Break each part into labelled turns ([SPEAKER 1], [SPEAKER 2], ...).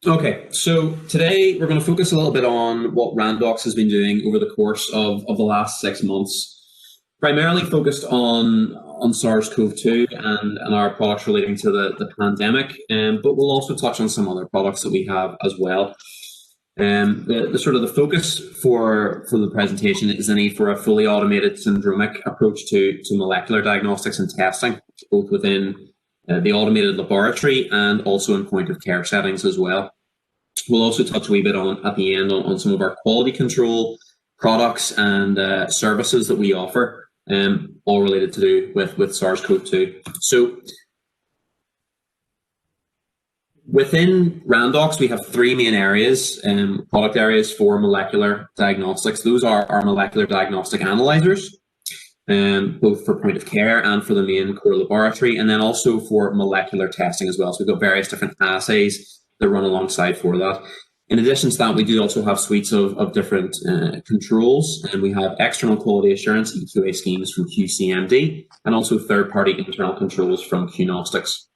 [SPEAKER 1] Okay, so today we're going to focus a little bit on what Randox has been doing over the course of the last 6 months, primarily focused on SARS-CoV-2 and our products relating to the pandemic, but we'll also touch on some other products that we have as well. The sort of the focus for the presentation is the need for a fully automated syndromic approach to molecular diagnostics and testing, both within the automated laboratory and also in point of care settings as well. We'll also touch a wee bit on at the end on some of our quality control products and services that we offer, all related to do with SARS-CoV-2. So within Randox, we have three main areas, product areas for molecular diagnostics. Those are our molecular diagnostic analyzers, both for point of care and for the main core laboratory, and then also for molecular testing as well. So we've got various different assays that run alongside for that. In addition to that, we do also have suites of different controls, and we have external quality assurance EQA schemes from QCMD, and also third-party internal controls from Qnostics.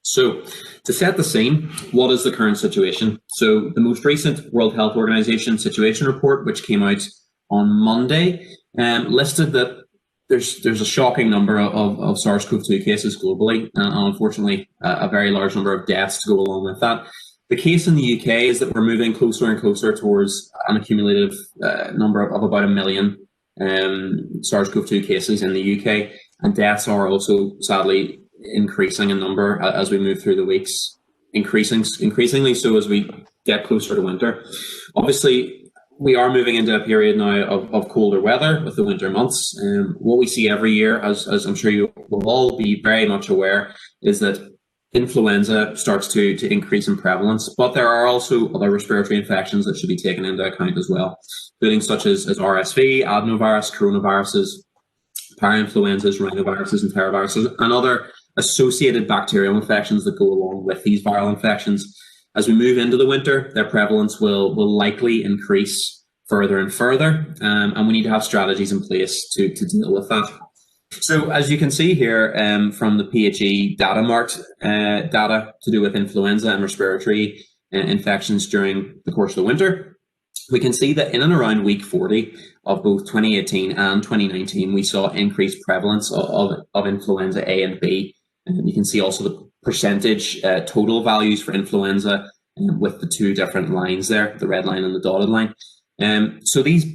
[SPEAKER 1] So to set the scene, what is the current situation? So the most recent World Health Organization situation report, which came out on Monday, listed that there's a shocking number of SARS-CoV-2 cases globally, and unfortunately a very large number of deaths to go along with that. The case in the UK is that we're moving closer and closer towards an accumulative number of about 1 million SARS-CoV-2 cases in the UK, and deaths are also sadly increasing in number as we move through the weeks, increasingly so as we get closer to winter. Obviously, we are moving into a period now of colder weather with the winter months. What we see every year, as I'm sure you will all be very much aware, is that influenza starts to increase in prevalence, but there are also other respiratory infections that should be taken into account as well, including such as RSV, adenovirus, coronaviruses, parainfluenzas, rhinoviruses, and enteroviruses, and other associated bacterial infections that go along with these viral infections. As we move into the winter, their prevalence will likely increase further and further, and we need to have strategies in place to deal with that. So as you can see here from the PHE data marked data to do with influenza and respiratory infections during the course of the winter, we can see that in and around week 40 of both 2018 and 2019, we saw increased prevalence of influenza A and B. And you can see also the percentage total values for influenza with the two different lines there, the red line and the dotted line. So these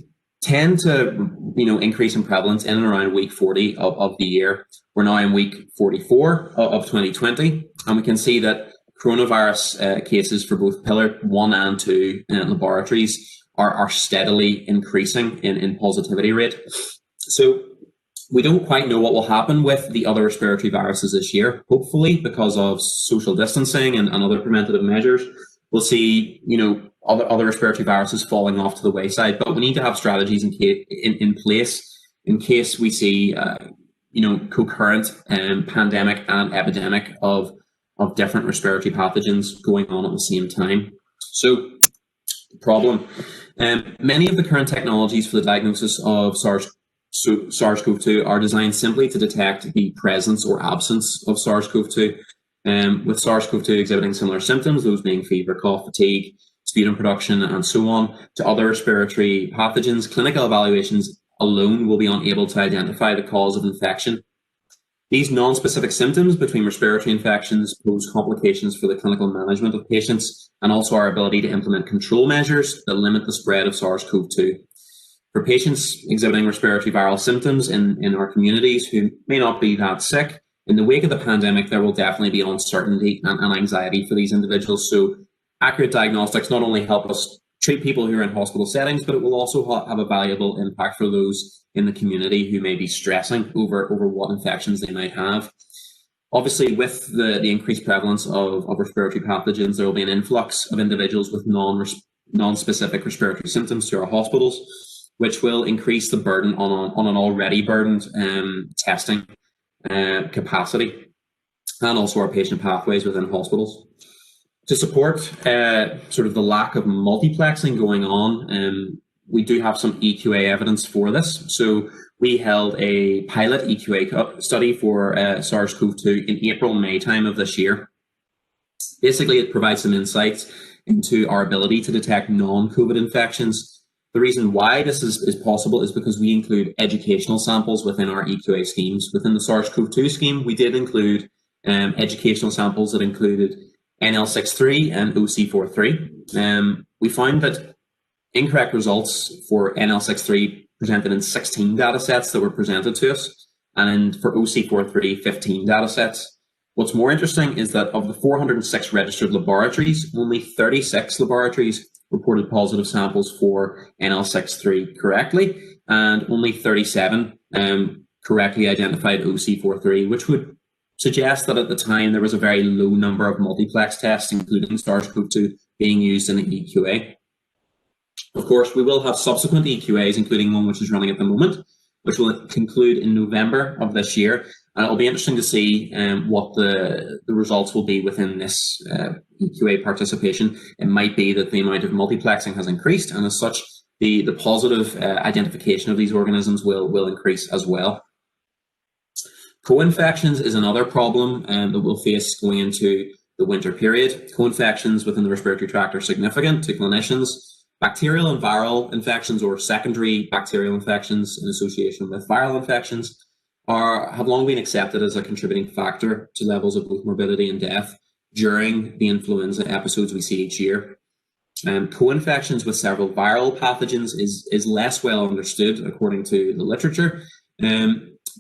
[SPEAKER 1] tend to increase in prevalence in and around week 40 of the year. We're now in week 44 of 2020, and we can see that coronavirus cases for both pillar 1 and 2 laboratories are steadily increasing in positivity rate. So we don't quite know what will happen with the other respiratory viruses this year. Hopefully, because of social distancing and other preventative measures, we'll see other respiratory viruses falling off to the wayside. But we need to have strategies in place in case we see concurrent pandemic and epidemic of different respiratory pathogens going on at the same time. So the problem, many of the current technologies for the diagnosis of SARS-CoV-2 are designed simply to detect the presence or absence of SARS-CoV-2, with SARS-CoV-2 exhibiting similar symptoms, those being fever, cough, fatigue, sputum production, and so on, to other respiratory pathogens. Clinical evaluations alone will be unable to identify the cause of infection. These non-specific symptoms between respiratory infections pose complications for the clinical management of patients and also our ability to implement control measures that limit the spread of SARS-CoV-2. For patients exhibiting respiratory viral symptoms in our communities who may not be that sick, in the wake of the pandemic, there will definitely be uncertainty and anxiety for these individuals. So accurate diagnostics not only help us treat people who are in hospital settings, but it will also have a valuable impact for those in the community who may be stressing over what infections they might have. Obviously, with the increased prevalence of respiratory pathogens, there will be an influx of individuals with non-specific respiratory symptoms to our hospitals, which will increase the burden on an already burdened testing capacity and also our patient pathways within hospitals. To support sort of the lack of multiplexing going on, we do have some EQA evidence for this. So we held a pilot EQA study for SARS-CoV-2 in April, May time of this year. Basically, it provides some insights into our ability to detect non-COVID infections. The reason why this is possible is because we include educational samples within our EQA schemes. Within the SARS-CoV-2 scheme, we did include educational samples that included NL63 and OC43. We found that incorrect results for NL63 presented in 16 data sets that were presented to us, and for OC43, 15 data sets. What's more interesting is that of the 406 registered laboratories, only 36 laboratories reported positive samples for NL63 correctly, and only 37 correctly identified OC43, which would suggest that at the time there was a very low number of multiplex tests, including SARS-CoV-2, being used in the EQA. Of course, we will have subsequent EQAs, including one which is running at the moment, which will conclude in November of this year. And it'll be interesting to see what the results will be within this EQA participation. It might be that the amount of multiplexing has increased, and as such, the positive identification of these organisms will increase as well. Co-infections is another problem that we'll face going into the winter period. Co-infections within the respiratory tract are significant to clinicians. Bacterial and viral infections, or secondary bacterial infections in association with viral infections, have long been accepted as a contributing factor to levels of both morbidity and death during the influenza episodes we see each year. Co-infections with several viral pathogens is less well understood according to the literature,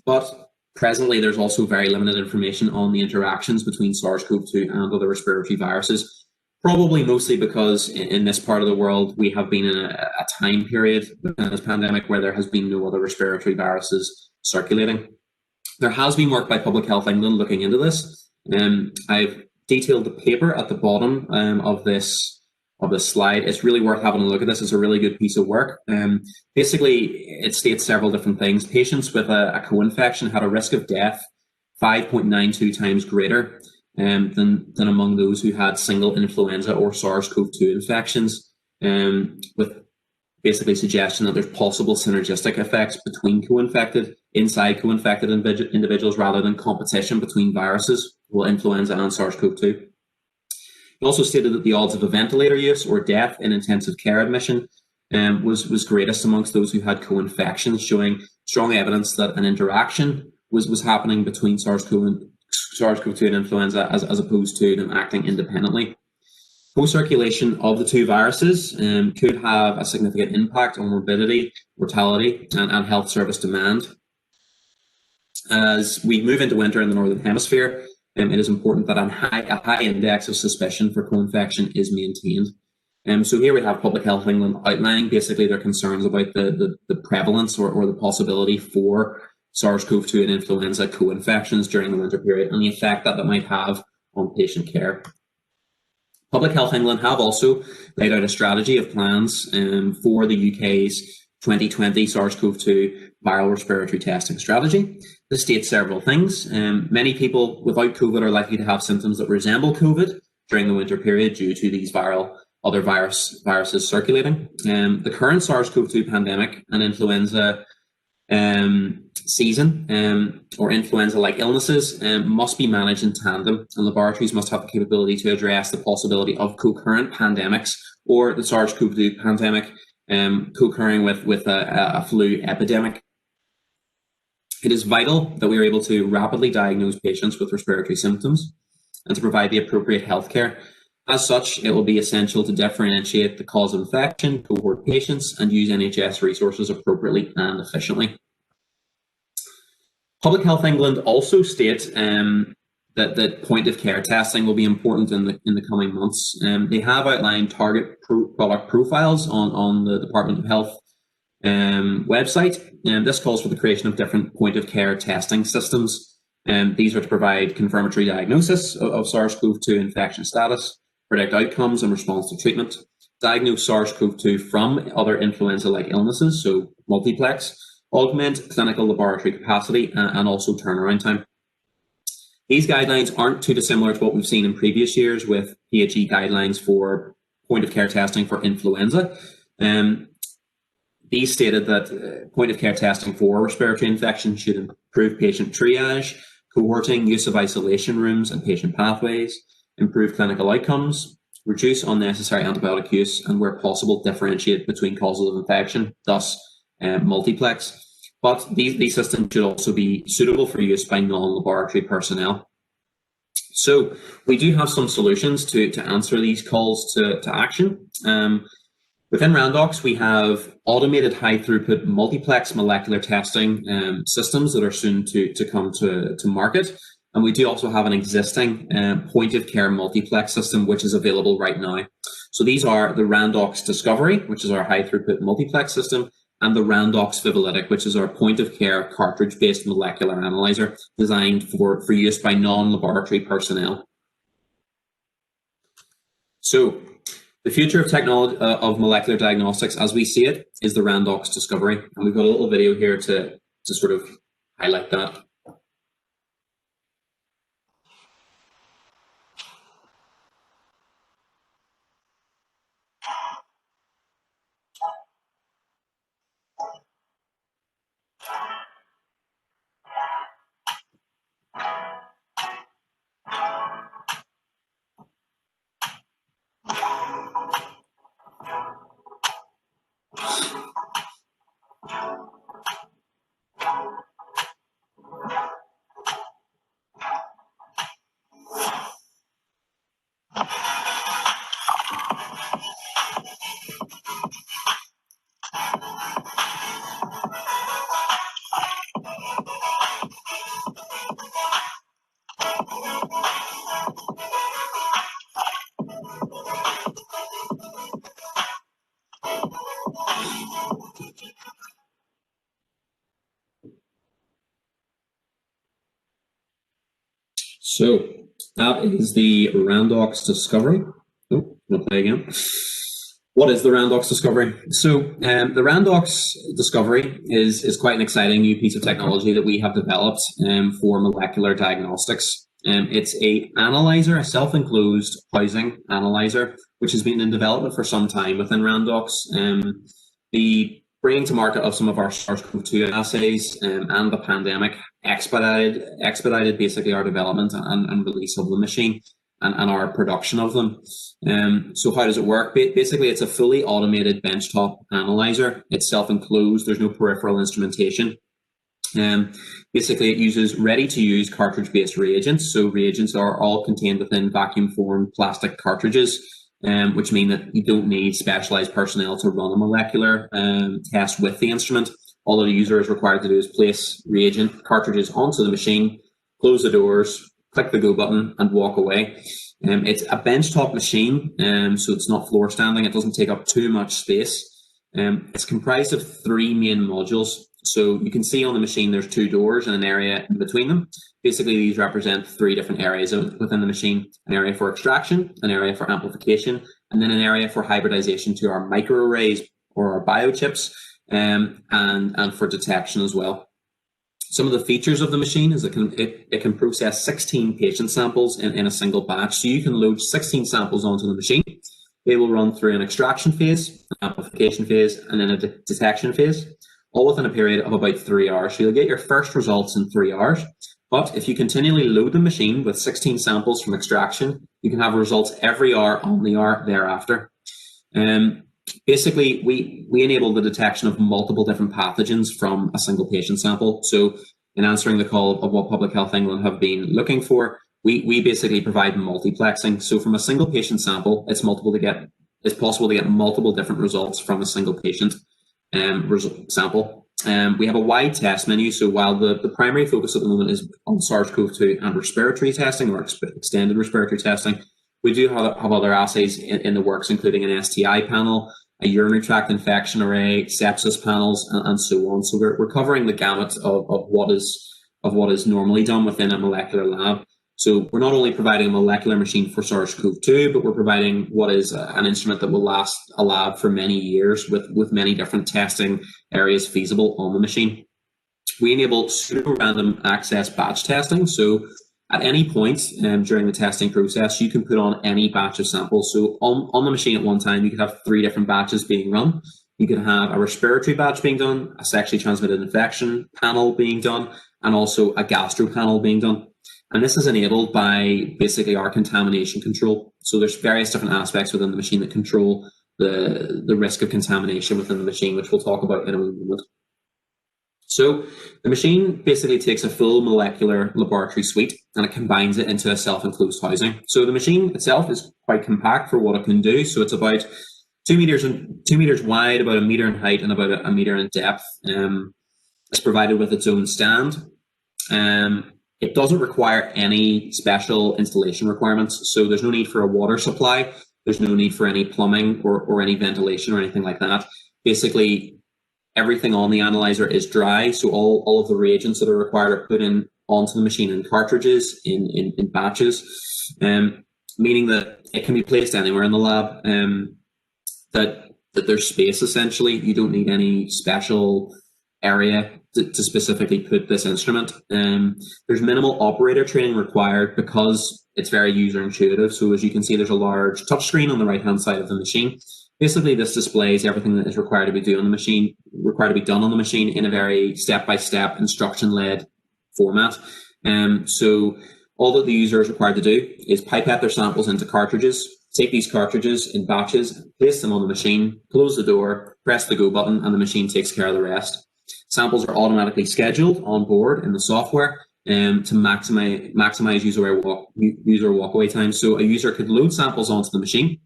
[SPEAKER 1] but presently there's also very limited information on the interactions between SARS-CoV-2 and other respiratory viruses. Probably mostly because in this part of the world, we have been in a time period within this pandemic where there has been no other respiratory viruses circulating. There has been work by Public Health England looking into this. I've detailed the paper at the bottom of this slide. It's really worth having a look at this. It's a really good piece of work. Basically, it states several different things. Patients with a co-infection had a risk of death 5.92 times greater than among those who had single influenza or SARS-CoV-2 infections, with basically suggestion that there's possible synergistic effects between inside co-infected individuals rather than competition between viruses, well, influenza and SARS-CoV-2. It also stated that the odds of a ventilator use or death in intensive care admission was greatest amongst those who had co-infections, showing strong evidence that an interaction was happening between SARS-CoV-2 and influenza as opposed to them acting independently. Co-circulation of the two viruses could have a significant impact on morbidity, mortality, and health service demand. As we move into winter in the Northern Hemisphere, it is important that a high index of suspicion for co-infection is maintained. So here we have Public Health England outlining basically their concerns about the prevalence or the possibility for SARS-CoV-2 and influenza co-infections during the winter period and the effect that might have on patient care. Public Health England have also laid out a strategy of plans for the UK's 2020 SARS-CoV-2 viral respiratory testing strategy. This states several things. Many people without COVID are likely to have symptoms that resemble COVID during the winter period due to these other viruses circulating. The current SARS-CoV-2 pandemic and influenza season or influenza-like illnesses must be managed in tandem, and laboratories must have the capability to address the possibility of concurrent pandemics or the SARS-CoV-2 pandemic co-occurring with a flu epidemic. It is vital that we are able to rapidly diagnose patients with respiratory symptoms and to provide the appropriate healthcare. As such, it will be essential to differentiate the cause of infection, cohort patients, and use NHS resources appropriately and efficiently. Public Health England also states that point of care testing will be important in the coming months. They have outlined target product profiles on the Department of Health website, and this calls for the creation of different point of care testing systems. These are to provide confirmatory diagnosis of SARS-CoV-2 infection status, predict outcomes and response to treatment, diagnose SARS-CoV-2 from other influenza-like illnesses, so multiplex, augment clinical laboratory capacity, and also turnaround time. These guidelines aren't too dissimilar to what we've seen in previous years with PHE guidelines for point of care testing for influenza. These stated that point of care testing for respiratory infection should improve patient triage, cohorting, use of isolation rooms and patient pathways, improve clinical outcomes, reduce unnecessary antibiotic use, and where possible, differentiate between causes of infection, thus multiplex. But these systems should also be suitable for use by non-laboratory personnel. So we do have some solutions to answer these calls to action. Within Randox, we have automated high-throughput multiplex molecular testing systems that are soon to come to market. And we do also have an existing point-of-care multiplex system, which is available right now. So these are the Randox Discovery, which is our high-throughput multiplex system, and the Randox Vivalytic, which is our point-of-care cartridge-based molecular analyzer designed for use by non-laboratory personnel. So the future of technology of molecular diagnostics, as we see it, is the Randox Discovery, and we've got a little video here to sort of highlight that. So that is the Randox Discovery. Oh, I'll play again. What is the Randox Discovery? So the Randox Discovery is quite an exciting new piece of technology that we have developed for molecular diagnostics. It's a analyzer, a self-enclosed housing analyzer, which has been in development for some time within Randox. The bringing to market of some of our SARS-CoV-2 assays and the pandemic expedited basically our development and release of the machine and our production of them. So how does it work? Basically, it's a fully automated benchtop analyzer. It's self-enclosed. There's no peripheral instrumentation. Basically, it uses ready-to-use cartridge-based reagents. So reagents are all contained within vacuum-formed plastic cartridges, which mean that you don't need specialized personnel to run a molecular test with the instrument. All that a user is required to do is place reagent cartridges onto the machine, close the doors, click the go button, and walk away. It's a benchtop machine, so it's not floor standing. It doesn't take up too much space. It's comprised of 3 main modules. So you can see on the machine there's 2 doors and an area in between them. Basically, these represent 3 different areas within the machine: an area for extraction, an area for amplification, and then an area for hybridization to our microarrays or our biochips, and for detection as well. Some of the features of the machine is it can process 16 patient samples in a single batch. So you can load 16 samples onto the machine. They will run through an extraction phase, an amplification phase, and then a detection phase, all within a period of about 3 hours. So you'll get your first results in 3 hours. But if you continually load the machine with 16 samples from extraction, you can have results every hour on the hour thereafter. Basically, we enable the detection of multiple different pathogens from a single patient sample. So in answering the call of what Public Health England have been looking for, we basically provide multiplexing. So from a single patient sample, it's possible to get multiple different results from a single patient sample. We have a wide test menu. So while the primary focus at the moment is on SARS-CoV-2 and respiratory testing or extended respiratory testing, we do have other assays in the works, including an STI panel, a urinary tract infection array, sepsis panels, and so on. So we're covering the gamut of what is normally done within a molecular lab. So we're not only providing a molecular machine for SARS-CoV-2, but we're providing what is an instrument that will last a lab for many years with many different testing areas feasible on the machine. We enable pseudo-random access batch testing. So at any point during the testing process, you can put on any batch of samples. So on the machine at one time, you could have 3 different batches being run. You could have a respiratory batch being done, a sexually transmitted infection panel being done, and also a gastro panel being done. And this is enabled by basically our contamination control. So there's various different aspects within the machine that control the risk of contamination within the machine, which we'll talk about in a moment. So the machine basically takes a full molecular laboratory suite and it combines it into a self-enclosed housing. So the machine itself is quite compact for what it can do. So it's about 2 meters wide, about 1 meter in height, and about a meter in depth. It's provided with its own stand. It doesn't require any special installation requirements. So there's no need for a water supply. There's no need for any plumbing or any ventilation or anything like that. Basically, everything on the analyzer is dry, so all of the reagents that are required are put in onto the machine in cartridges, in batches, meaning that it can be placed anywhere in the lab, that there's space essentially. You don't need any special area to specifically put this instrument. There's minimal operator training required because it's very user intuitive. So as you can see, there's a large touchscreen on the right-hand side of the machine. Basically, this displays everything that is required to be done on the machine in a very step-by-step, instruction-led format. So all that the user is required to do is pipette their samples into cartridges, take these cartridges in batches, place them on the machine, close the door, press the go button, and the machine takes care of the rest. Samples are automatically scheduled on board in the software to maximize user walkaway time. So a user could load samples onto the machine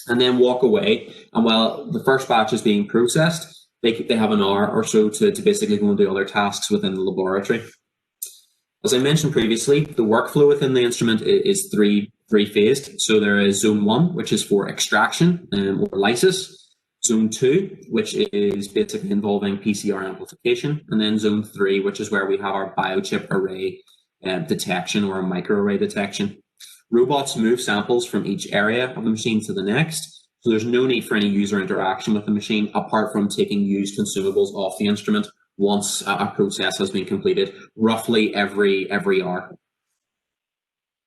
[SPEAKER 1] and then walk away. And while the first batch is being processed, they have an hour or so to basically go and do other tasks within the laboratory. As I mentioned previously, the workflow within the instrument is three-phased. So there is zone 1, which is for extraction or lysis. Zone 2, which is basically involving PCR amplification. And then zone 3, which is where we have our biochip array detection or a microarray detection. Robots move samples from each area of the machine to the next, so there's no need for any user interaction with the machine apart from taking used consumables off the instrument once a process has been completed, roughly every hour.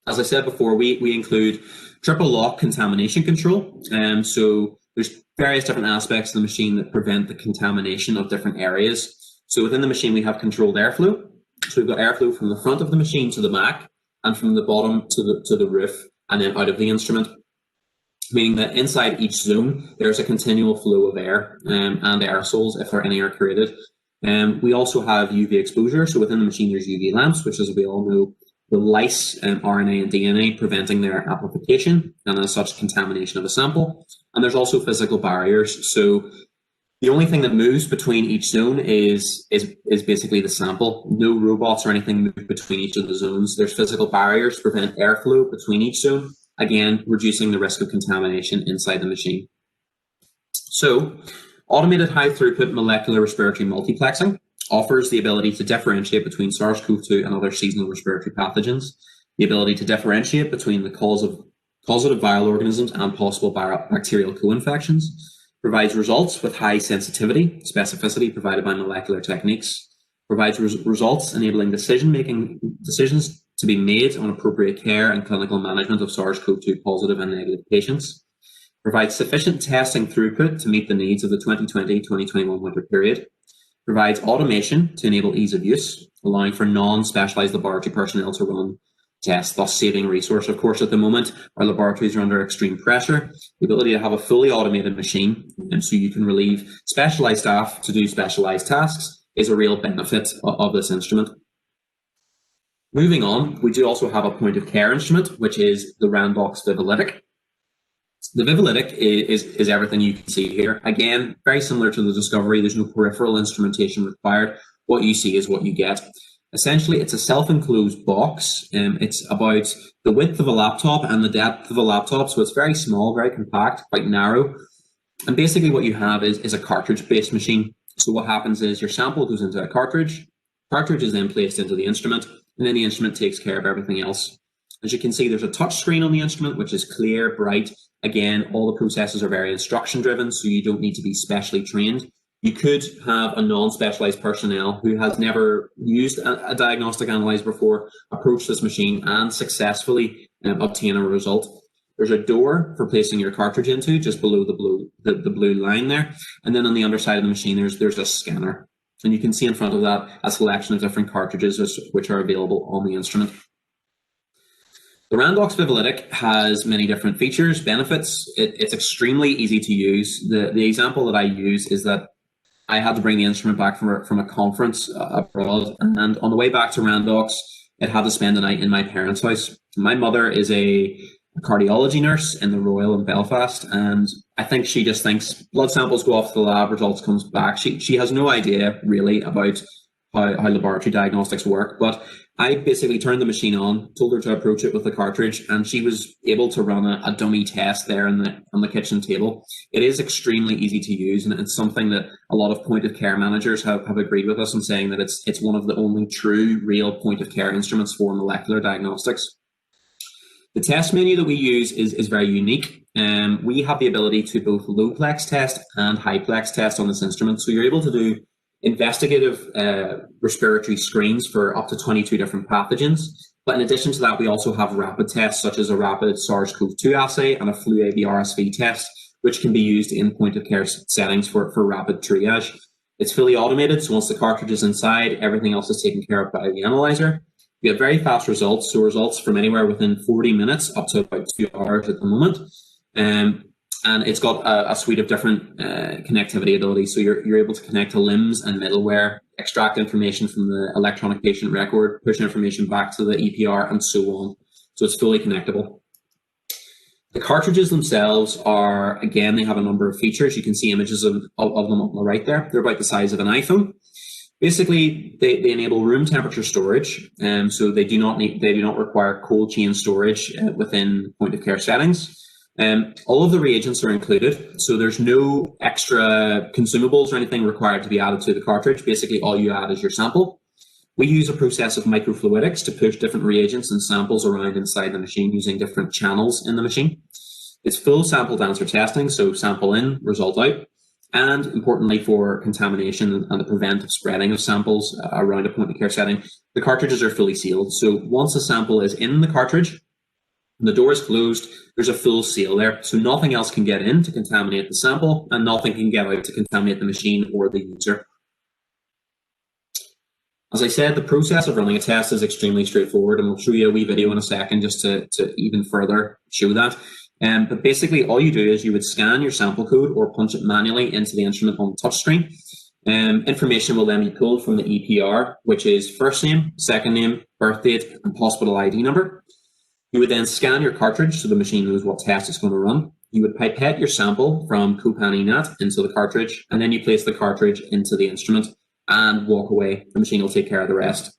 [SPEAKER 1] As I said before, we include triple lock contamination control. So there's various different aspects of the machine that prevent the contamination of different areas. So within the machine, we have controlled airflow. So we've got airflow from the front of the machine to the back, and from the bottom to the roof, and then out of the instrument, meaning that inside each zone, there's a continual flow of air and aerosols, if any are created. We also have UV exposure, so within the machine there's UV lamps, which, as we all know, will lyse RNA and DNA, preventing their amplification and as such contamination of a sample. And there's also physical barriers, so the only thing that moves between each zone is basically the sample. No robots or anything move between each of the zones. There's physical barriers to prevent airflow between each zone, again, reducing the risk of contamination inside the machine. So, automated high-throughput molecular respiratory multiplexing offers the ability to differentiate between SARS-CoV-2 and other seasonal respiratory pathogens, the ability to differentiate between the causative viral organisms and possible bacterial co-infections, provides results with high sensitivity, specificity provided by molecular techniques, provides results enabling decisions to be made on appropriate care and clinical management of SARS-CoV-2 positive and negative patients, provides sufficient testing throughput to meet the needs of the 2020-2021 winter period, provides automation to enable ease of use, allowing for non-specialized laboratory personnel to run tests, thus saving resource. Of course, at the moment, our laboratories are under extreme pressure. The ability to have a fully automated machine, so you can relieve specialized staff to do specialized tasks, is a real benefit of this instrument. Moving on, we do also have a point of care instrument, which is the Randox Vivalytic. The Vivalytic is everything you can see here. Again, very similar to the Discovery, there's no peripheral instrumentation required. What you see is what you get. Essentially, it's a self-enclosed box. It's about the width of a laptop and the depth of a laptop, so it's very small, very compact, quite narrow. And basically what you have is a cartridge-based machine. So what happens is your sample goes into a cartridge is then placed into the instrument, and then the instrument takes care of everything else. As you can see, there's a touch screen on the instrument, which is clear, bright. Again, all the processes are very instruction-driven, so you don't need to be specially trained. You could have a non-specialized personnel who has never used a diagnostic analyzer before approach this machine and successfully obtain a result. There's a door for placing your cartridge into just below the blue line there. And then on the underside of the machine, there's a scanner. And you can see in front of that a selection of different cartridges which are available on the instrument. The Randox Vivalytic has many different features, benefits. It's extremely easy to use. The example that I use is that I had to bring the instrument back from a conference abroad, and on the way back to Randox, it had to spend the night in my parents' house. My mother is a cardiology nurse in the Royal in Belfast, and I think she just thinks blood samples go off to the lab, results comes back. She has no idea really about how laboratory diagnostics work, but I basically turned the machine on, told her to approach it with the cartridge, and she was able to run a dummy test there on the kitchen table. It is extremely easy to use, and it's something that a lot of point of care managers have agreed with us in saying that it's one of the only true, real point of care instruments for molecular diagnostics. The test menu that we use is very unique. We have the ability to both low-plex test and high-plex test on this instrument, so you're able to do investigative respiratory screens for up to 22 different pathogens. But in addition to that, we also have rapid tests such as a rapid SARS-CoV-2 assay and a flu A/B/RSV test, which can be used in point-of-care settings for rapid triage. It's fully automated, so once the cartridge is inside, everything else is taken care of by the analyzer. We have very fast results, so results from anywhere within 40 minutes up to about 2 hours at the moment. And it's got a suite of different connectivity abilities. So you're able to connect to LIMS and middleware, extract information from the electronic patient record, push information back to the EPR, and so on. So it's fully connectable. The cartridges themselves are, again, they have a number of features. You can see images of them on the right there. They're about the size of an iPhone. Basically, they enable room temperature storage, so they do not require cold chain storage within point of care settings. All of the reagents are included, so there's no extra consumables or anything required to be added to the cartridge. Basically, all you add is your sample. We use a process of microfluidics to push different reagents and samples around inside the machine using different channels in the machine. It's full sample to answer testing, so sample in, result out. And importantly, for contamination and the preventive spreading of samples around a point of care setting, the cartridges are fully sealed. So once a sample is in the cartridge, and the door is closed, there's a full seal there. So nothing else can get in to contaminate the sample, and nothing can get out to contaminate the machine or the user. As I said, the process of running a test is extremely straightforward, and we'll show you a wee video in a second just to even further show that. But basically, all you do is you would scan your sample code or punch it manually into the instrument on the touchscreen. Information will then be pulled from the EPR, which is first name, second name, birth date, and hospital ID number. You would then scan your cartridge so the machine knows what test it's going to run. You would pipette your sample from CoPan into the cartridge, and then you place the cartridge into the instrument and walk away. The machine will take care of the rest.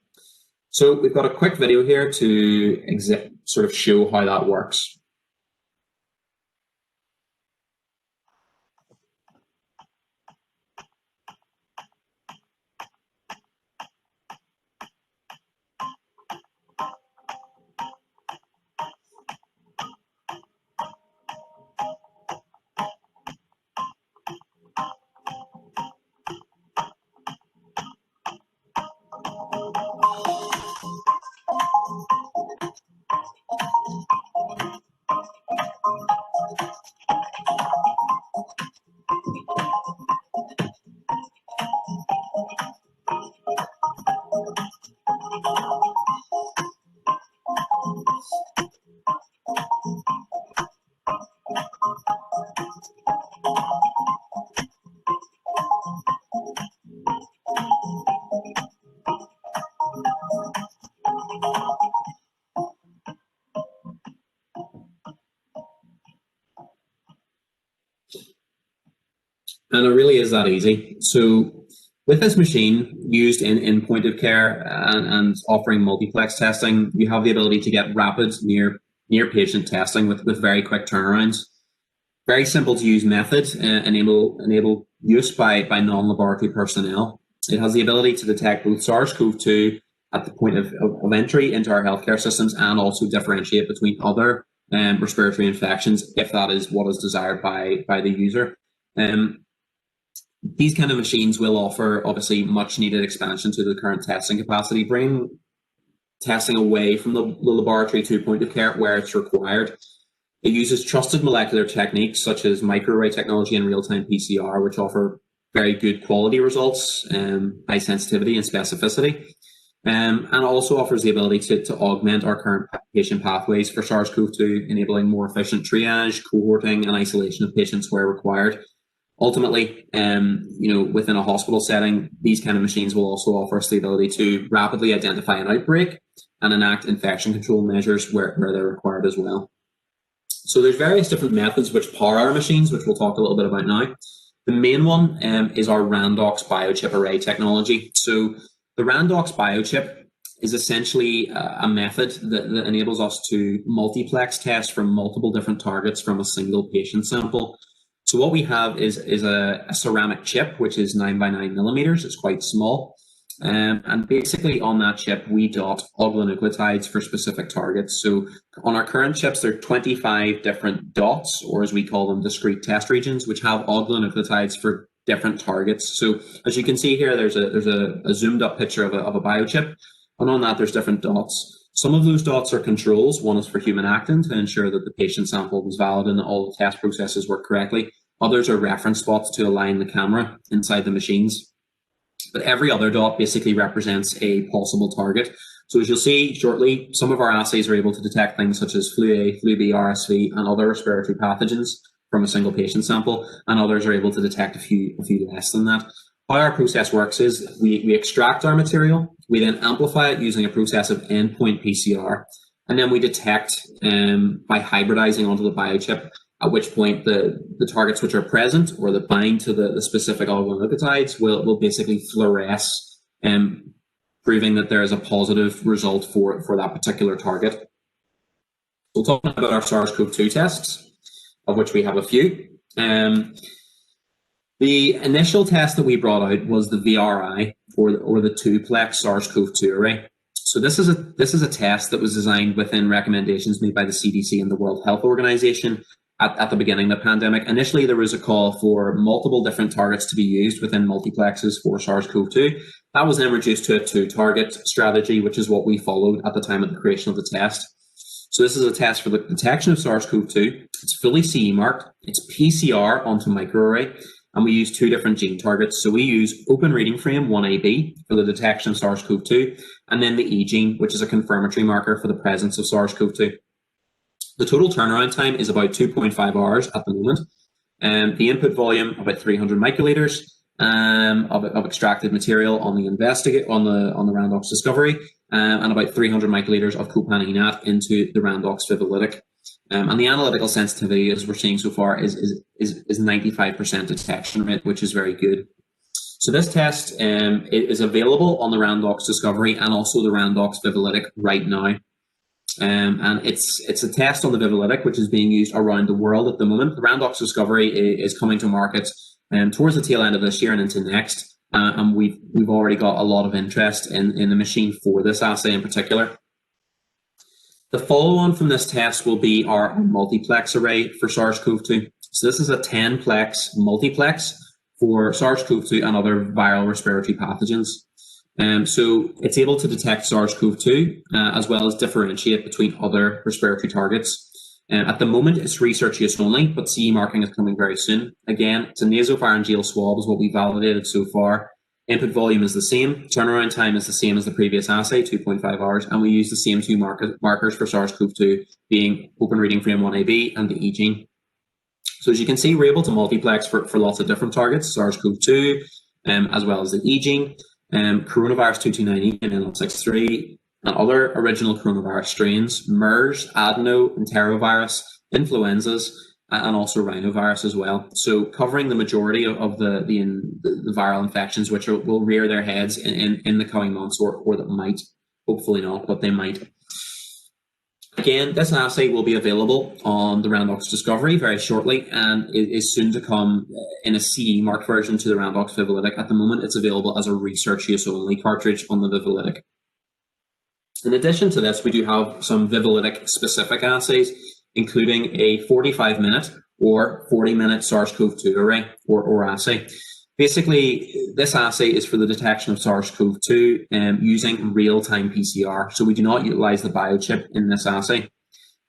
[SPEAKER 1] So we've got a quick video here to sort of show how that works. And it really is that easy. So with this machine used in point of care and offering multiplex testing, you have the ability to get rapid near patient testing with very quick turnarounds. Very simple to use method, enable use by non-laboratory personnel. It has the ability to detect both SARS-CoV-2 at the point of entry into our healthcare systems and also differentiate between other respiratory infections if that is what is desired by the user. These kind of machines will offer obviously much needed expansion to the current testing capacity, bring testing away from the laboratory to point of care where it's required. It uses trusted molecular techniques such as microarray technology and real-time PCR, which offer very good quality results, high sensitivity and specificity. and also offers the ability to augment our current patient pathways for SARS-CoV-2, enabling more efficient triage, cohorting, and isolation of patients where required. Ultimately, within a hospital setting, these kind of machines will also offer us the ability to rapidly identify an outbreak and enact infection control measures where they're required as well. So there's various different methods which power our machines, which we'll talk a little bit about now. The main one is our Randox biochip array technology. So the Randox biochip is essentially a method that enables us to multiplex test from multiple different targets from a single patient sample. So what we have is a ceramic chip, which is 9 by 9 millimeters. It's quite small. And basically on that chip, we dot oligonucleotides for specific targets. So on our current chips, there are 25 different dots, or as we call them, discrete test regions, which have oligonucleotides for different targets. So as you can see here, there's a zoomed up picture of a biochip. And on that, there's different dots. Some of those dots are controls. One is for human actin to ensure that the patient sample was valid and that all the test processes work correctly. Others are reference spots to align the camera inside the machines. But every other dot basically represents a possible target. So as you'll see shortly, some of our assays are able to detect things such as flu A, flu B, RSV, and other respiratory pathogens from a single patient sample, and others are able to detect a few less than that. How our process works is we extract our material, we then amplify it using a process of endpoint PCR, and then we detect by hybridizing onto the biochip, at which point the targets which are present or that bind to the specific oligonucleotides will basically fluoresce, proving that there is a positive result for that particular target. We'll talk about our SARS-CoV-2 tests, of which we have a few. The initial test that we brought out was the VRI, or the 2-plex SARS-CoV-2 array. So this is a test that was designed within recommendations made by the CDC and the World Health Organization at the beginning of the pandemic. Initially, there was a call for multiple different targets to be used within multiplexes for SARS-CoV-2. That was then reduced to a 2-target strategy, which is what we followed at the time of the creation of the test. So this is a test for the detection of SARS-CoV-2. It's fully CE marked. It's PCR onto microarray. And we use 2 different gene targets. So we use open reading frame 1AB for the detection of SARS-CoV-2, and then the E gene, which is a confirmatory marker for the presence of SARS-CoV-2. The total turnaround time is about 2.5 hours at the moment. The input volume, about 300 microliters of extracted material on the Randox Discovery, and about 300 microliters of copanenat into the Randox Vivalytic. And the analytical sensitivity, as we're seeing so far, is 95% detection rate, which is very good. So this test is available on the Randox Discovery and also the Randox Vivalytic right now. And it's a test on the Vivalytic, which is being used around the world at the moment. The Randox Discovery is coming to market towards the tail end of this year and into next. And we've already got a lot of interest in the machine for this assay in particular. The follow-on from this test will be our multiplex array for SARS-CoV-2. So this is a 10-plex multiplex for SARS-CoV-2 and other viral respiratory pathogens. So it's able to detect SARS-CoV-2 as well as differentiate between other respiratory targets. At the moment, it's research use only, but CE marking is coming very soon. Again, it's a nasopharyngeal swab is what we validated so far. Input volume is the same. Turnaround time is the same as the previous assay, 2.5 hours. And we use the same 2 markers for SARS-CoV-2, being open reading frame 1AB and the E gene. So as you can see, we're able to multiplex for lots of different targets, SARS-CoV-2, as well as the E gene, coronavirus 229E and L63, and other original coronavirus strains, MERS, adeno, enterovirus, influenzas, and also rhinovirus as well. So covering the majority of the viral infections, which will rear their heads in the coming months, or that might, hopefully not, but they might. Again, this assay will be available on the Randox Discovery very shortly, and it is soon to come in a CE marked version to the Randox Vivalytic. At the moment, it's available as a research use only cartridge on the Vivalytic. In addition to this, we do have some Vivalytic specific assays, including a 45-minute or 40-minute SARS-CoV-2 array or assay. Basically, this assay is for the detection of SARS-CoV-2 using real-time PCR. So we do not utilize the biochip in this assay.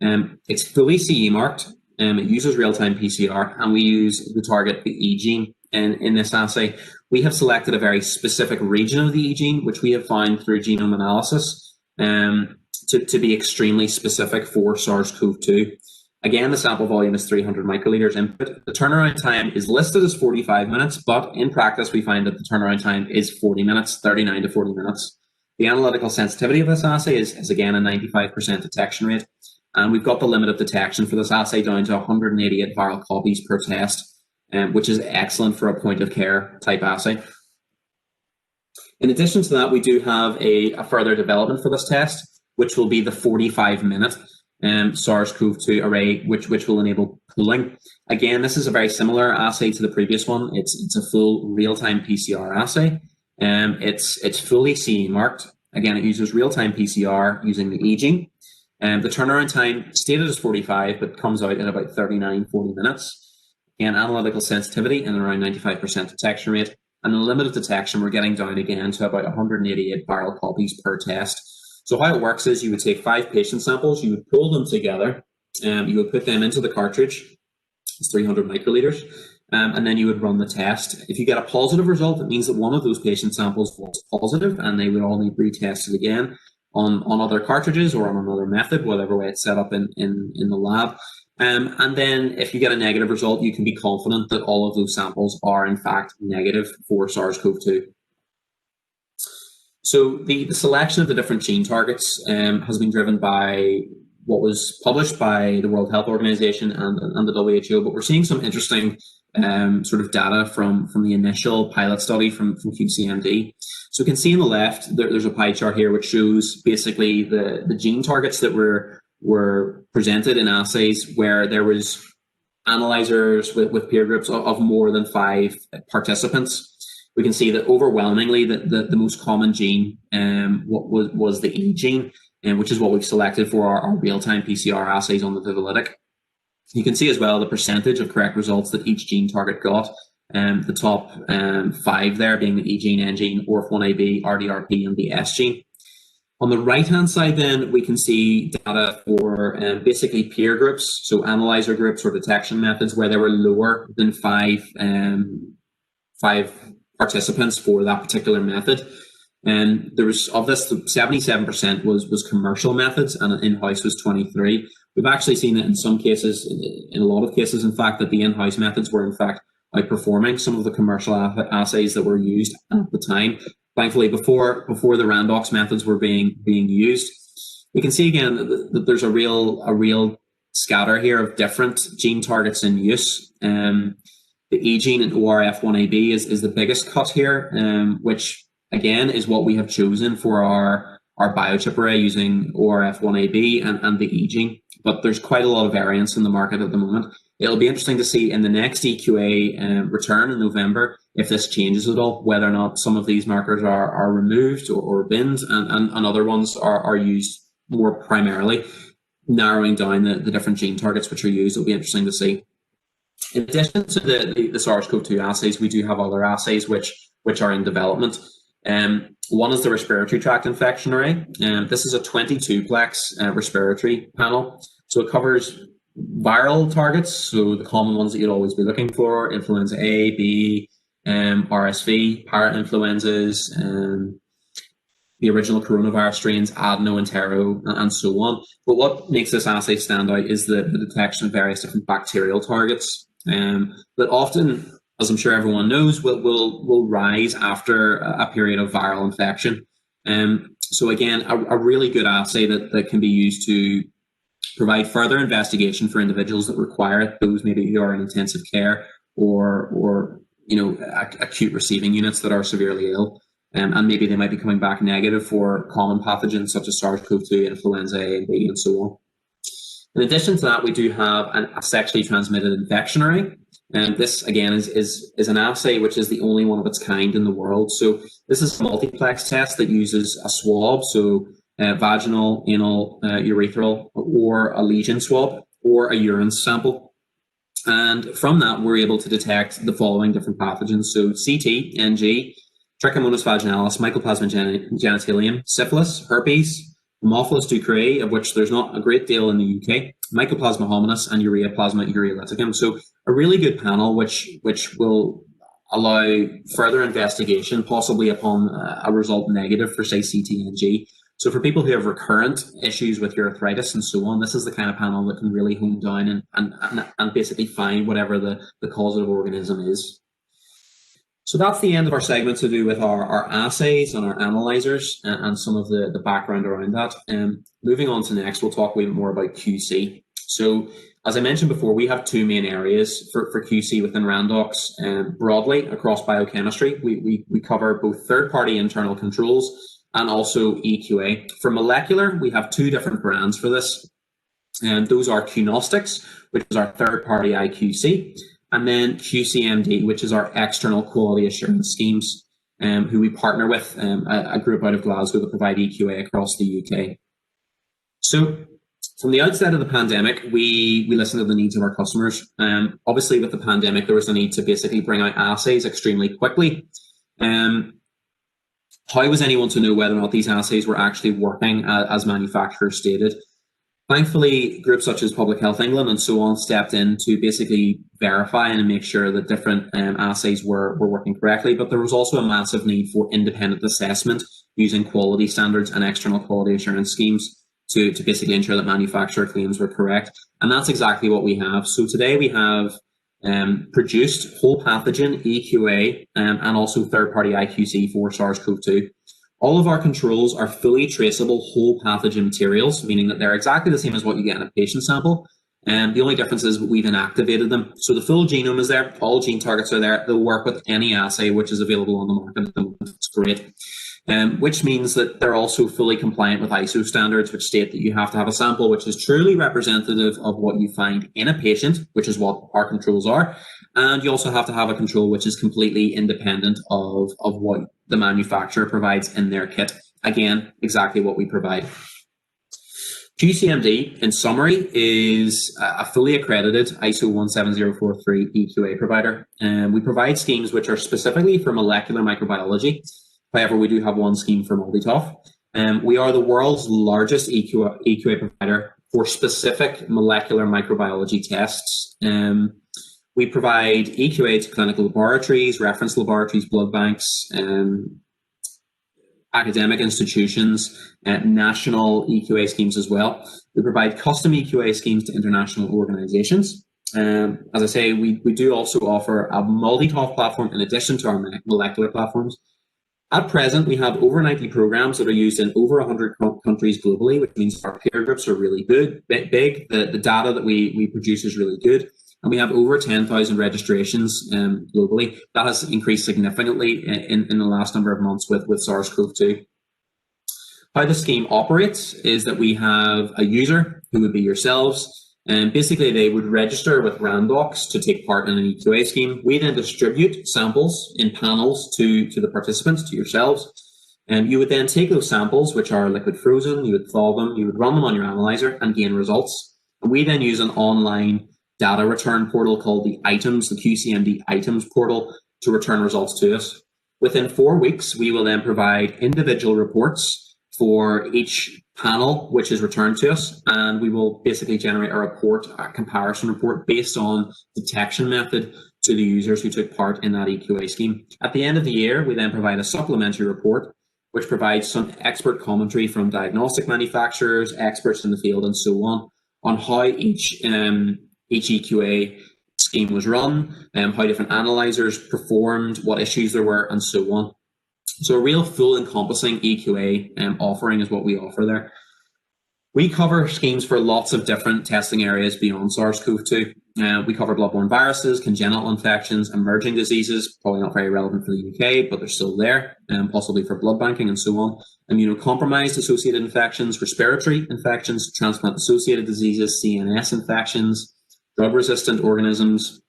[SPEAKER 1] It's fully CE marked. It uses real-time PCR, and we use the target, the E gene, in this assay. we have selected a very specific region of the E gene, which we have found through genome analysis, to be extremely specific for SARS-CoV-2. Again, the sample volume is 300 microliters input. The turnaround time is listed as 45 minutes, but in practice, we find that the turnaround time is 40 minutes, 39 to 40 minutes. The analytical sensitivity of this assay is again a 95% detection rate. And we've got the limit of detection for this assay down to 188 viral copies per test, which is excellent for a point of care type assay. In addition to that, we do have a further development for this test, which will be the 45-minute SARS-CoV-2 array, which will enable pooling. Again, this is a very similar assay to the previous one. It's a full real-time PCR assay. It's fully CE marked. Again, it uses real-time PCR using the E gene. The turnaround time stated as 45, but comes out in about 39, 40 minutes. Again, analytical sensitivity and around 95% detection rate. And the limit of detection, we're getting down again to about 188 viral copies per test. So how it works is you would take 5 patient samples, you would pool them together, you would put them into the cartridge, it's 300 microliters, and then you would run the test. If you get a positive result, it means that one of those patient samples was positive, and they would all need retested again on other cartridges or on another method, whatever way it's set up in the lab. And then if you get a negative result, you can be confident that all of those samples are in fact negative for SARS-CoV-2. So the selection of the different gene targets has been driven by what was published by the World Health Organization and the WHO, but we're seeing some interesting sort of data from the initial pilot study from QCMD. So you can see on the left, there's a pie chart here which shows basically the gene targets that were presented in assays where there was analyzers with peer groups of more than 5 participants. We can see that overwhelmingly the most common gene was the E gene, which is what we've selected for our real-time PCR assays on the Vivalytic. You can see as well the percentage of correct results that each gene target got. The top 5 there being the E gene, N gene, ORF1ab, RDRP, and the S gene. On the right-hand side then, we can see data for basically peer groups, so analyzer groups or detection methods where there were lower than 5 participants for that particular method. And there was, of this, 77% was commercial methods, and in-house was 23. We've actually seen it in some cases, in a lot of cases, in fact, that the in-house methods were in fact outperforming some of the commercial assays that were used at the time. Thankfully, before the Randox methods were being used, we can see again that there's a real scatter here of different gene targets in use. The E gene and ORF1ab is the biggest cut here, which again is what we have chosen for our biochip array using ORF1ab and the E gene. But there's quite a lot of variance in the market at the moment. It'll be interesting to see in the next EQA return in November if this changes at all, whether or not some of these markers are removed or binned and other ones are used more primarily, narrowing down the different gene targets which are used. It'll be interesting to see. In addition to the SARS-CoV-2 assays, we do have other assays which are in development. One is the respiratory tract infection array. This is a 22-plex respiratory panel. So it covers viral targets, so the common ones that you'd always be looking for: influenza A, B, RSV, parainfluenzas, the original coronavirus strains, adeno, entero, and so on. But what makes this assay stand out is the detection of various different bacterial targets that often, as I'm sure everyone knows, will rise after a period of viral infection. So again, a really good assay that can be used to provide further investigation for individuals that require it, those maybe who are in intensive care or acute receiving units that are severely ill, and maybe they might be coming back negative for common pathogens such as SARS-CoV-2, influenza A and B, and so on. In addition to that, we do have a sexually transmitted infection array. And this, again, is an assay which is the only one of its kind in the world. So this is a multiplex test that uses a swab, so vaginal, anal, urethral, or a lesion swab, or a urine sample. And from that, we're able to detect the following different pathogens. So CT, NG, Trichomonas vaginalis, Mycoplasma genitalium, syphilis, herpes, Haemophilus ducreyi, of which there's not a great deal in the UK, Mycoplasma hominis, and Ureaplasma ureolyticum. So a really good panel which will allow further investigation, possibly upon a result negative for, say, CTNG. So for people who have recurrent issues with your arthritis and so on, this is the kind of panel that can really hone down and basically find whatever the causative organism is. So that's the end of our segment to do with our assays and our analyzers and some of the background around that. Moving on to next, we'll talk a little bit more about QC. So as I mentioned before, we have two main areas for QC within Randox. Broadly across biochemistry, we cover both third-party internal controls and also EQA. For molecular, we have two different brands for this. And those are Qnostics, which is our third-party IQC, and then QCMD, which is our external quality assurance schemes, who we partner with, a group out of Glasgow that provide EQA across the UK. So from the outset of the pandemic, we listened to the needs of our customers. Obviously, with the pandemic, there was a need to basically bring out assays extremely quickly. How was anyone to know whether or not these assays were actually working as manufacturers stated? Thankfully, groups such as Public Health England and so on stepped in to basically verify and make sure that different assays were working correctly. But there was also a massive need for independent assessment using quality standards and external quality assurance schemes to basically ensure that manufacturer claims were correct. And that's exactly what we have. So today we have produced whole pathogen EQA and also third-party IQC for SARS-CoV-2. All of our controls are fully traceable whole pathogen materials, meaning that they're exactly the same as what you get in a patient sample. And the only difference is we've inactivated them. So the full genome is there, all gene targets are there. They'll work with any assay which is available on the market at the moment. It's great. Which means that they're also fully compliant with ISO standards, which state that you have to have a sample which is truly representative of what you find in a patient, which is what our controls are. And you also have to have a control which is completely independent of what the manufacturer provides in their kit. Again, exactly what we provide. QCMD, in summary, is a fully accredited ISO 17043 EQA provider. And we provide schemes which are specifically for molecular microbiology. However, we do have one scheme for multi-TOF. We are the world's largest EQA provider for specific molecular microbiology tests. We provide EQA to clinical laboratories, reference laboratories, blood banks, academic institutions, national EQA schemes as well. We provide custom EQA schemes to international organizations. As I say, we do also offer a multi-TOF platform in addition to our molecular platforms. At present, we have over 90 programs that are used in over 100 countries globally, which means our peer groups are really good, big. The data that we produce is really good. And we have over 10,000 registrations globally. That has increased significantly in the last number of months with SARS-CoV-2. How the scheme operates is that we have a user who would be yourselves. And basically, they would register with Randox to take part in an EQA scheme. We then distribute samples in panels to the participants, to yourselves. And you would then take those samples, which are liquid frozen, you would thaw them, you would run them on your analyzer and gain results. And we then use an online data return portal called the items, the QCMD items portal, to return results to us. Within 4 weeks, we will then provide individual reports for each panel which is returned to us, and we will basically generate a report, a comparison report based on detection method to the users who took part in that EQA scheme. At the end of the year, we then provide a supplementary report which provides some expert commentary from diagnostic manufacturers, experts in the field, and so on how each EQA scheme was run, how different analyzers performed, what issues there were, and so on. So a real full encompassing EQA offering is what we offer there. We cover schemes for lots of different testing areas beyond SARS-CoV-2. We cover bloodborne viruses, congenital infections, emerging diseases, probably not very relevant for the UK, but they're still there, possibly for blood banking and so on. Immunocompromised associated infections, respiratory infections, transplant-associated diseases, CNS infections, drug-resistant organisms,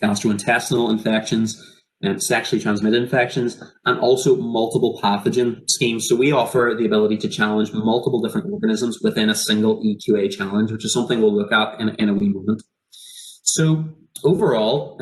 [SPEAKER 1] gastrointestinal infections, sexually transmitted infections, and also multiple pathogen schemes. So we offer the ability to challenge multiple different organisms within a single EQA challenge, which is something we'll look at in a wee moment. So overall,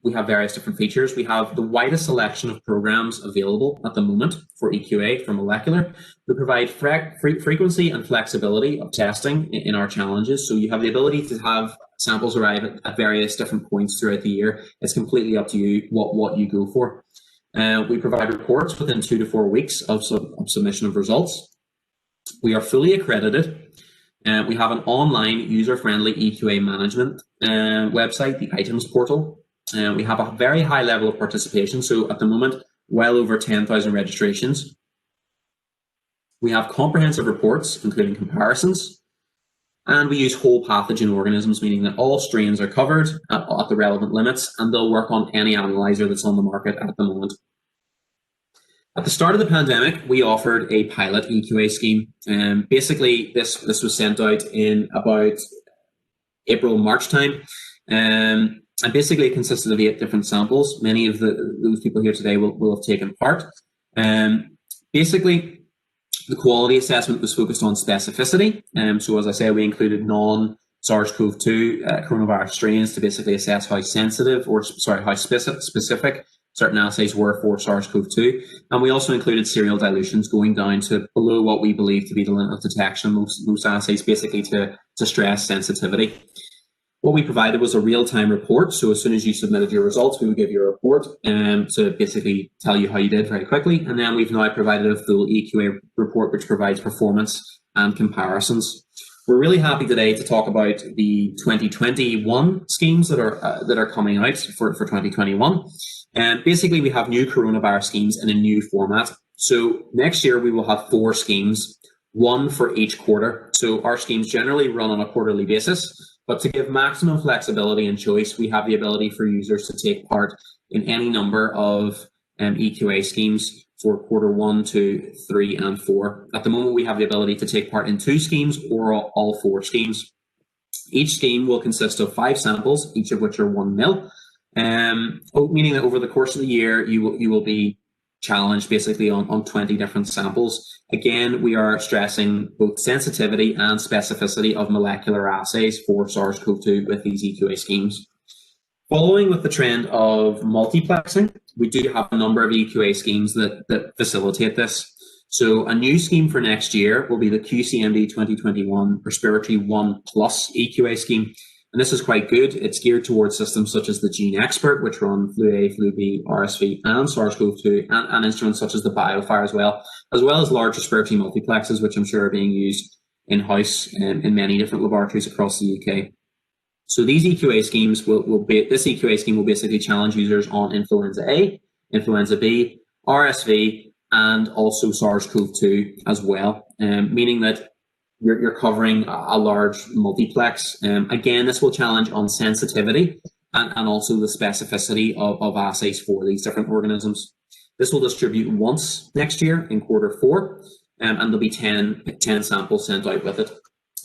[SPEAKER 1] we have various different features. We have the widest selection of programs available at the moment for EQA, for molecular. We provide frequency and flexibility of testing in our challenges. So you have the ability to have samples arrive at various different points throughout the year. It's completely up to you what you go for. We provide reports within 2 to 4 weeks of submission of results. We are fully accredited. We have an online user-friendly EQA management website, the items portal. We have a very high level of participation. So at the moment, well over 10,000 registrations. We have comprehensive reports, including comparisons. And we use whole pathogen organisms, meaning that all strains are covered at the relevant limits, and they'll work on any analyzer that's on the market at the moment. At the start of the pandemic, we offered a pilot EQA scheme. Basically, this was sent out in about April, March time. And basically, it consisted of 8 different samples. Many of those people here today will have taken part. Basically, the quality assessment was focused on specificity. So as I say, we included non-SARS-CoV-2 coronavirus strains to basically assess how sensitive, or sorry, how specific certain assays were for SARS-CoV-2. And we also included serial dilutions going down to below what we believe to be the limit of detection. Most assays basically to stress sensitivity. What we provided was a real-time report. So as soon as you submitted your results, we would give you a report to basically tell you how you did very quickly. And then we've now provided a full EQA report, which provides performance and comparisons. We're really happy today to talk about the 2021 schemes that are coming out for 2021. And basically, we have new coronavirus schemes in a new format. So next year, we will have 4 schemes, 1 for each quarter. So our schemes generally run on a quarterly basis. But to give maximum flexibility and choice, we have the ability for users to take part in any number of EQA schemes for quarter 1, 2, 3, and 4. At the moment, we have the ability to take part in 2 schemes or all 4 schemes. Each scheme will consist of 5 samples, each of which are 1 mil, meaning that over the course of the year, you will be challenged basically on 20 different samples. Again, we are stressing both sensitivity and specificity of molecular assays for SARS-CoV-2 with these EQA schemes. Following with the trend of multiplexing, we do have a number of EQA schemes that facilitate this. So a new scheme for next year will be the QCMD 2021 Respiratory 1 Plus EQA scheme. And this is quite good. It's geared towards systems such as the Gene Expert, which run flu A, flu B, RSV, and SARS-CoV-2, and instruments such as the BioFire as well as large respiratory multiplexes, which I'm sure are being used in-house in many different laboratories across the UK. So these EQA schemes this EQA scheme will basically challenge users on influenza A, influenza B, RSV, and also SARS-CoV-2 as well, meaning that you're covering a large multiplex. Again, this will challenge on sensitivity and also the specificity of assays for these different organisms. This will distribute once next year in quarter 4, and there'll be 10 samples sent out with it.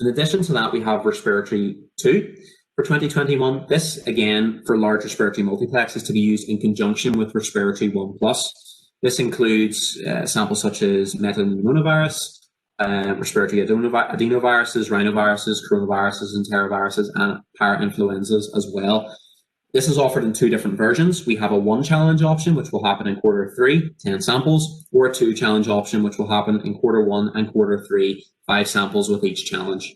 [SPEAKER 1] In addition to that, we have Respiratory 2 for 2021. This, again, for large respiratory multiplex, is to be used in conjunction with Respiratory 1 Plus. This includes samples such as metapneumovirus, respiratory adenoviruses, rhinoviruses, coronaviruses, enteroviruses, and parainfluenzas as well. This is offered in 2 different versions. We have a 1 challenge option, which will happen in quarter 3, 10 samples, or a 2 challenge option, which will happen in quarter 1 and quarter 3, 5 samples with each challenge.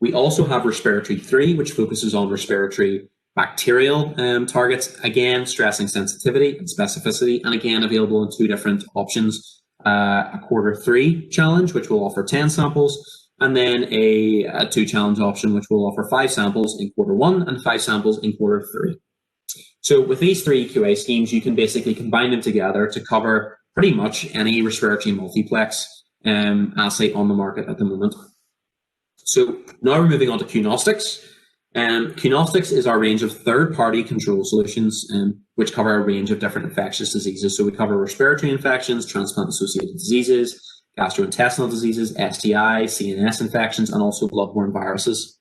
[SPEAKER 1] We also have Respiratory 3, which focuses on respiratory bacterial targets, again, stressing sensitivity and specificity, and again, available in 2 different options. A quarter 3 challenge, which will offer 10 samples, and then a 2 challenge option, which will offer 5 samples in quarter 1 and 5 samples in quarter 3. So with these 3 EQA schemes, you can basically combine them together to cover pretty much any respiratory multiplex assay on the market at the moment. So now we're moving on to Qnostics. Qnostics is our range of third-party control solutions which cover a range of different infectious diseases. So we cover respiratory infections, transplant-associated diseases, gastrointestinal diseases, STI, CNS infections, and also bloodborne viruses.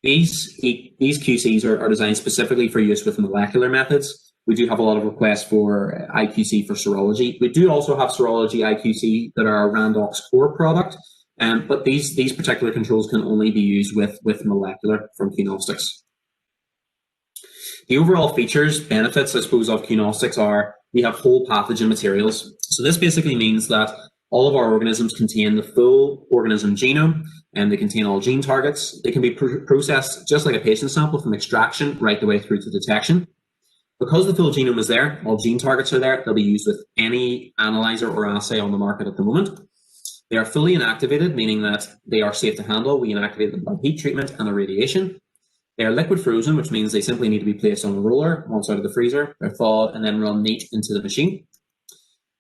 [SPEAKER 1] These QCs are designed specifically for use with molecular methods. We do have a lot of requests for IQC for serology. We do also have serology IQC that are a Randox core product, but these particular controls can only be used with molecular from Qnostics. The overall features, benefits, I suppose, of Qnostics are we have whole pathogen materials. So this basically means that all of our organisms contain the full organism genome, and they contain all gene targets. They can be processed just like a patient sample from extraction right the way through to detection. Because the full genome is there, all gene targets are there, they'll be used with any analyzer or assay on the market at the moment. They are fully inactivated, meaning that they are safe to handle. We inactivate them by heat treatment and irradiation. They are liquid frozen, which means they simply need to be placed on a roller once out of the freezer. They're thawed and then run neat into the machine.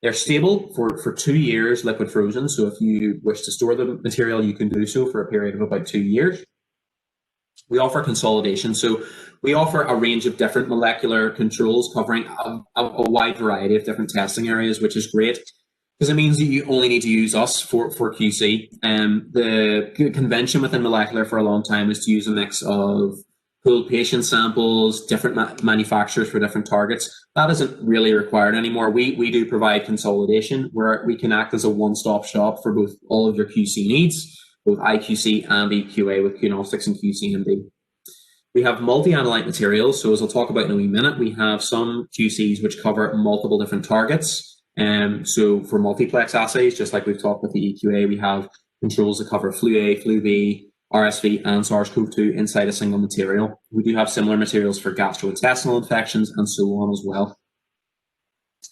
[SPEAKER 1] They're stable for 2 years, liquid frozen. So if you wish to store the material, you can do so for a period of about 2 years. We offer consolidation. So we offer a range of different molecular controls covering a wide variety of different testing areas, which is great because it means that you only need to use us for QC. The convention within molecular for a long time is to use a mix of pooled patient samples, different manufacturers for different targets. That isn't really required anymore. We do provide consolidation where we can act as a one-stop shop for both all of your QC needs, both IQC and EQA with Qnostics and QCMD. We have multi-analyte materials. So as I'll talk about in a wee minute, we have some QCs which cover multiple different targets. So for multiplex assays, just like we've talked with the EQA, we have controls that cover flu A, flu B, RSV and SARS-CoV-2 inside a single material. We do have similar materials for gastrointestinal infections and so on as well.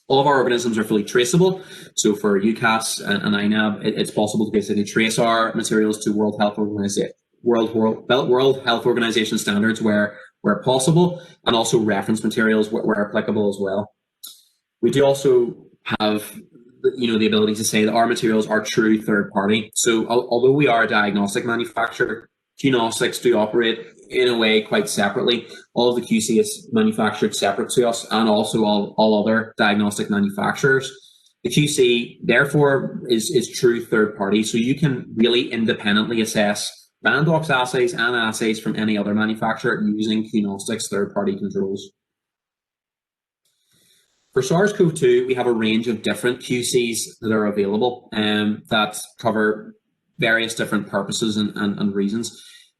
[SPEAKER 1] All of our organisms are fully traceable. So for UCAS and INAB, it's possible to basically trace our materials to World Health Organization standards where possible, and also reference materials where applicable as well. We do also have the ability to say that our materials are true third party. So although we are a diagnostic manufacturer, Qnostics do operate in a way quite separately. All of the QC is manufactured separate to us and also all other diagnostic manufacturers. The QC, therefore, is true third party. So you can really independently assess Randox assays and assays from any other manufacturer using Qnostics third party controls. For SARS-CoV-2, we have a range of different QCs that are available that cover various different purposes and reasons.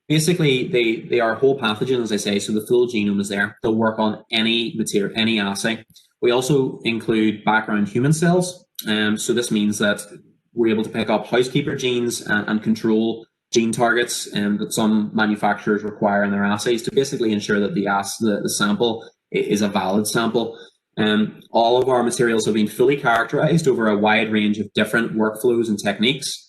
[SPEAKER 1] Basically, they are whole pathogen, as I say, so the full genome is there. They'll work on any material, any assay. We also include background human cells. So this means that we're able to pick up housekeeper genes and control gene targets that some manufacturers require in their assays to basically ensure that the sample is a valid sample. All of our materials have been fully characterized over a wide range of different workflows and techniques.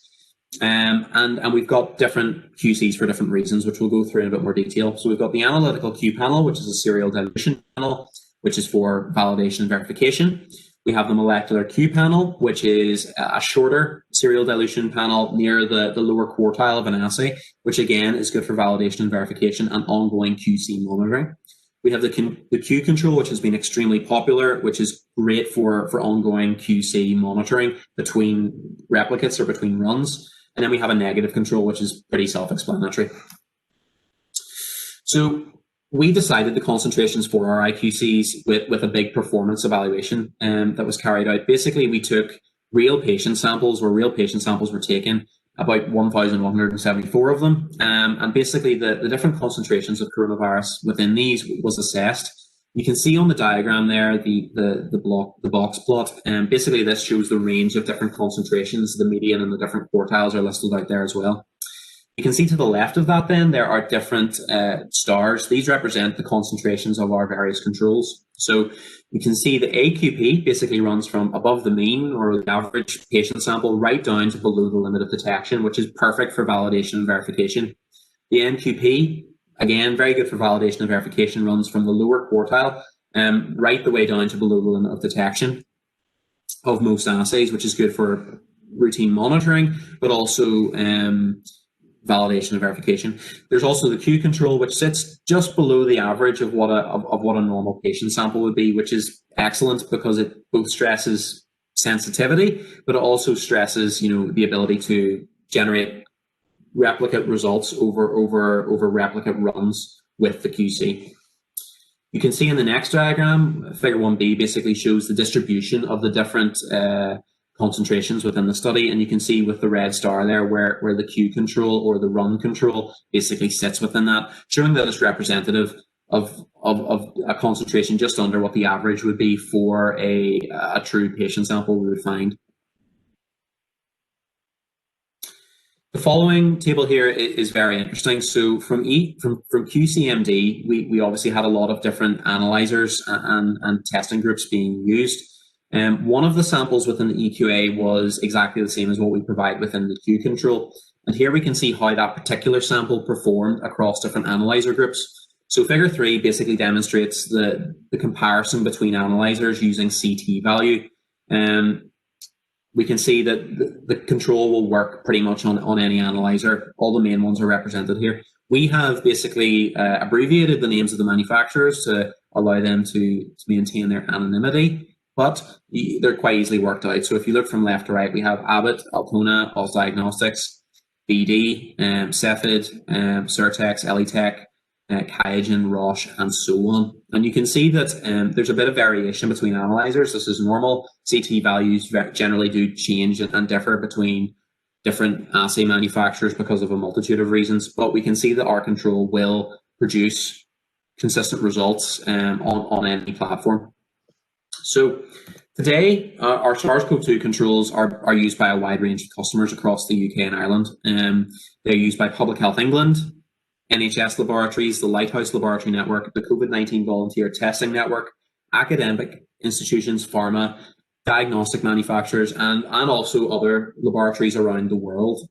[SPEAKER 1] And we've got different QCs for different reasons, which we'll go through in a bit more detail. So we've got the analytical Q panel, which is a serial dilution panel, which is for validation and verification. We have the molecular Q panel, which is a shorter serial dilution panel near the lower quartile of an assay, which again is good for validation and verification and ongoing QC monitoring. We have the Q control, which has been extremely popular, which is great for ongoing QC monitoring between replicates or between runs. And then we have a negative control, which is pretty self-explanatory. So we decided the concentrations for our IQCs with a big performance evaluation that was carried out. Basically, we took real patient samples were taken, about 1,174 of them. And basically the different concentrations of coronavirus within these was assessed. You can see on the diagram there, the box plot. And basically this shows the range of different concentrations. The median and the different quartiles are listed out there as well. You can see to the left of that then, there are different stars. These represent the concentrations of our various controls. So you can see the AQP basically runs from above the mean or the average patient sample right down to below the limit of detection, which is perfect for validation and verification. The NQP, again, very good for validation and verification, runs from the lower quartile right the way down to below the limit of detection of most assays, which is good for routine monitoring, but also validation and verification. There's also the Q control, which sits just below the average of what a normal patient sample would be, which is excellent because it both stresses sensitivity, but it also stresses, the ability to generate replicate results over replicate runs with the QC. You can see in the next diagram, figure 1b basically shows the distribution of the different concentrations within the study, and you can see with the red star there where the Q control or the run control basically sits within that, showing that it's representative of of a concentration just under what the average would be for a true patient sample we would find. The following table here is very interesting. So from QCMD, we obviously had a lot of different analyzers and testing groups being used. One of the samples within the EQA was exactly the same as what we provide within the Q control. And here we can see how that particular sample performed across different analyzer groups. So figure 3 basically demonstrates the comparison between analyzers using CT value. We can see that the control will work pretty much on any analyzer. All the main ones are represented here. We have basically abbreviated the names of the manufacturers to allow them to maintain their anonymity, but they're quite easily worked out. So if you look from left to right, we have Abbott, Altona, Oz Diagnostics, BD, Cepheid, Certex, Elitech, Qiagen, Roche, and so on. And you can see that there's a bit of variation between analyzers. This is normal. CT values generally do change and differ between different assay manufacturers because of a multitude of reasons, but we can see that our control will produce consistent results on any platform. So today, our SARS-CoV-2 controls are used by a wide range of customers across the UK and Ireland. They're used by Public Health England, NHS Laboratories, the Lighthouse Laboratory Network, the COVID-19 Volunteer Testing Network, academic institutions, pharma, diagnostic manufacturers, and also other laboratories around the world.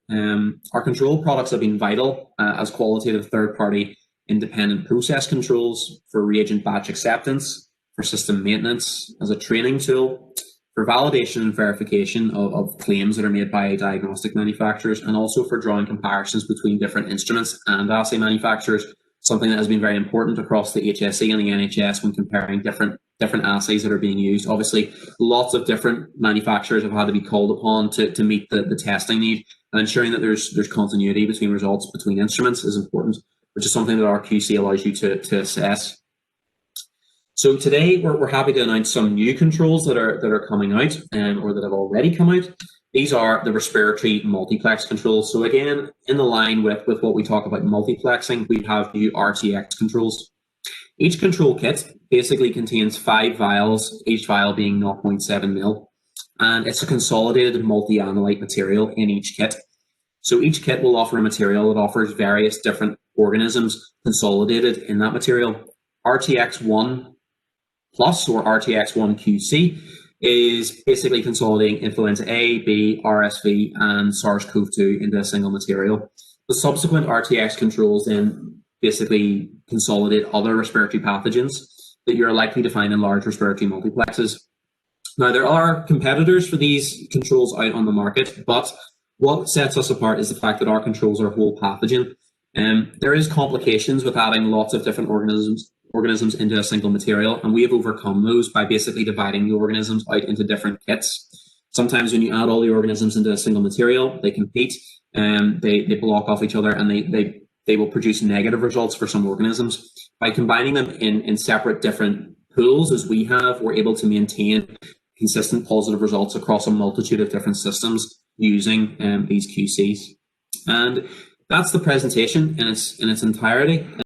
[SPEAKER 1] Our control products have been vital as qualitative third-party independent process controls for reagent batch acceptance, for system maintenance, as a training tool, for validation and verification of claims that are made by diagnostic manufacturers, and also for drawing comparisons between different instruments and assay manufacturers, something that has been very important across the HSE and the NHS when comparing different assays that are being used. Obviously, lots of different manufacturers have had to be called upon to meet the testing need, and ensuring that there's continuity between results between instruments is important, which is something that our QC allows you to assess. So today we're happy to announce some new controls that are coming out or that have already come out. These are the respiratory multiplex controls. So again, in the line with what we talk about multiplexing, we have new RTX controls. Each control kit basically contains 5 vials, each vial being 0.7 mil, and it's a consolidated multi-analyte material in each kit. So each kit will offer a material that offers various different organisms consolidated in that material. RTX1 Plus, or RTX1 QC, is basically consolidating influenza A, B, RSV, and SARS-CoV-2 into a single material. The subsequent RTX controls then basically consolidate other respiratory pathogens that you're likely to find in large respiratory multiplexes. Now, there are competitors for these controls out on the market, but what sets us apart is the fact that our controls are whole pathogen. There is complications with adding lots of different organisms into a single material, and we have overcome those by basically dividing the organisms out into different kits. Sometimes when you add all the organisms into a single material, they compete and they block off each other, and they will produce negative results for some organisms. By combining them in separate different pools, as we have, we're able to maintain consistent positive results across a multitude of different systems using these QCs. And that's the presentation in its entirety.